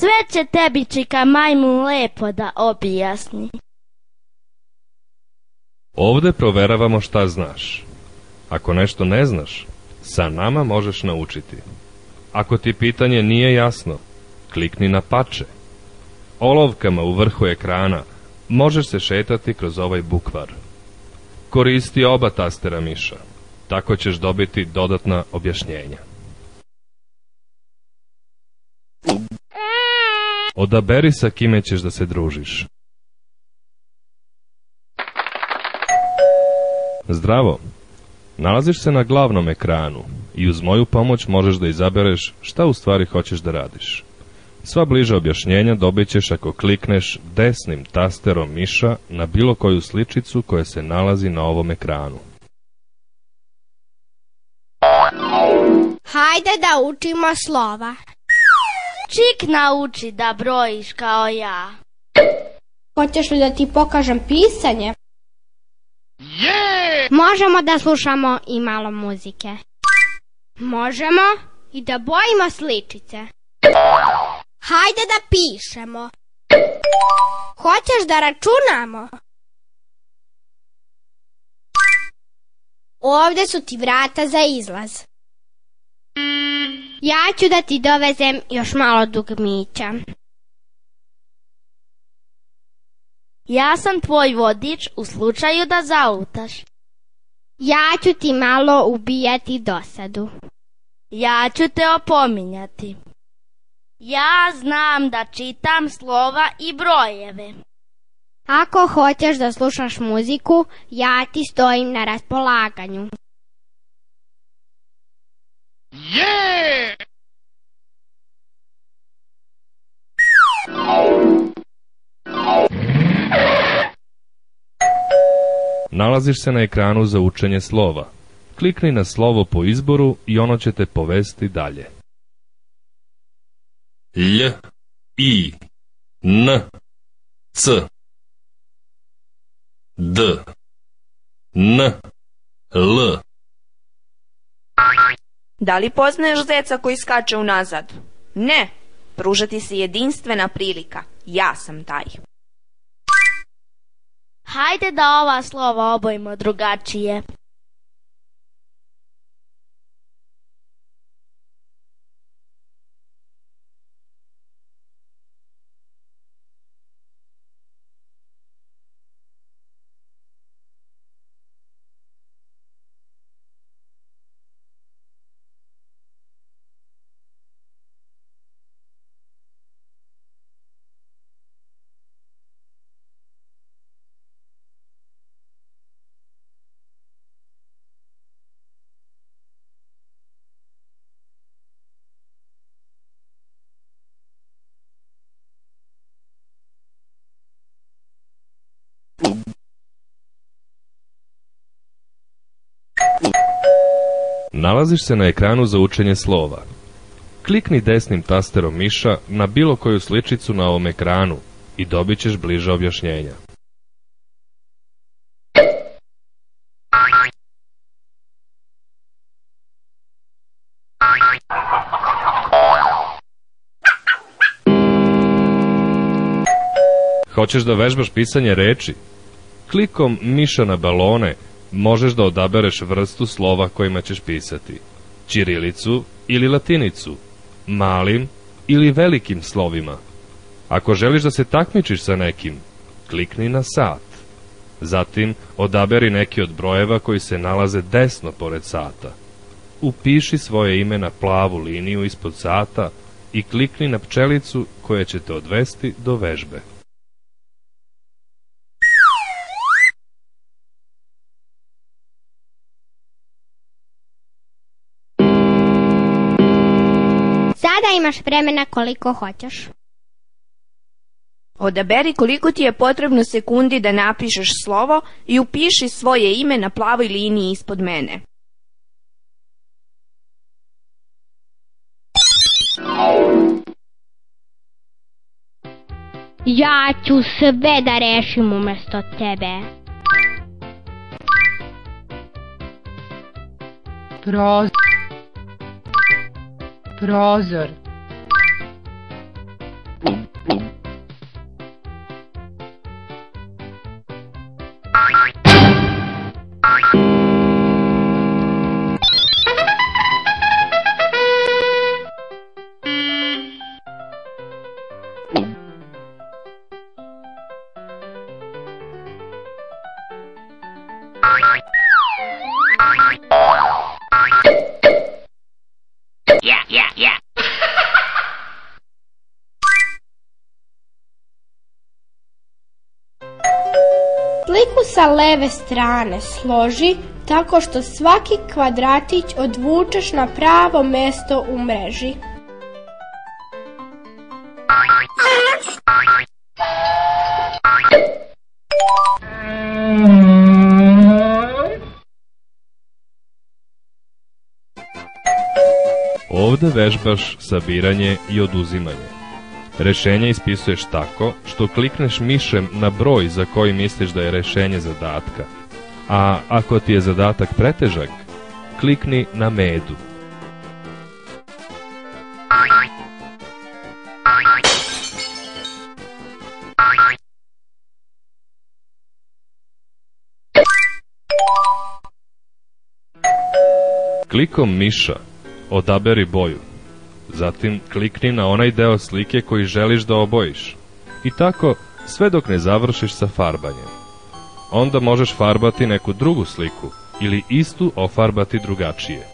Sve će tebi čika majmun lepo da objasni. Ovde proveravamo šta znaš. Ako nešto ne znaš, sa nama možeš naučiti. Ako ti pitanje nije jasno, klikni na pače. Olovkama u vrhu ekrana možeš se šetati kroz ovaj bukvar. Koristi oba tastera miša, tako ćeš dobiti dodatna objašnjenja. Odaberi sa kime ćeš da se družiš. Zdravo! Nalaziš se na glavnom ekranu i uz moju pomoć možeš da izabereš šta u stvari hoćeš da radiš. Sva bliža objašnjenja dobit ćeš ako klikneš desnim tasterom miša na bilo koju sličicu koja se nalazi na ovom ekranu. Hajde da učimo slova. Čik nauči da brojiš kao ja. Hoćeš li da ti pokažem pisanje? Možemo da slušamo i malo muzike. Možemo i da bojimo sličice. Hajde da pišemo. Hoćeš da računamo? Ovde su ti vrata za izlaz. Ja ću da ti dovezem još malo dugmića. Ja sam tvoj vodič u slučaju da zalutaš. Ja ću ti malo ubijati dosadu. Ja ću te opominjati. Ja znam da čitam slova i brojeve. Ako hoćeš da slušaš muziku, ja ti stojim na raspolaganju. Nalaziš se na ekranu za učenje slova. Klikni na slovo po izboru i ono će te povesti dalje. Lj, I, N, C, D, N, L. Da li poznaješ zeca koji skače unazad? Ne, pružati se jedinstvena prilika. Ja sam taj. Hajde da ova slova obojimo drugačije. Nalaziš se na ekranu za učenje slova. Klikni desnim tasterom miša na bilo koju sličicu na ovom ekranu i dobit ćeš bliže objašnjenja. Hoćeš da vežbaš pisanje reči? Klikom miša na balone možeš da odabereš vrstu slova kojima ćeš pisati. Ćirilicu ili latinicu, malim ili velikim slovima. Ako želiš da se takmičiš sa nekim, klikni na sat. Zatim odaberi neki od brojeva koji se nalaze desno pored sata. Upiši svoje ime na plavu liniju ispod sata i klikni na pčelicu koja će te odvesti do vežbe. Sada imaš vremena koliko hoćeš. Odaberi koliko ti je potrebno sekundi da napišeš slovo i upiši svoje ime na plavoj liniji ispod mene. Ja ću sve da rešim umesto tebe. Prozor. Sliku sa leve strane složi tako što svaki kvadratić odvučeš na pravo mesto u mreži. Ovde vežbaš sabiranje i oduzimanje. Rešenje ispisuješ tako što klikneš mišem na broj za koji misliš da je rešenje zadatka. A ako ti je zadatak pretežak, klikni na medu. Klikom miša odaberi boju. Zatim klikni na onaj deo slike koji želiš da obojiš. I tako sve dok ne završiš sa farbanjem. Onda možeš farbati neku drugu sliku ili istu ofarbati drugačije.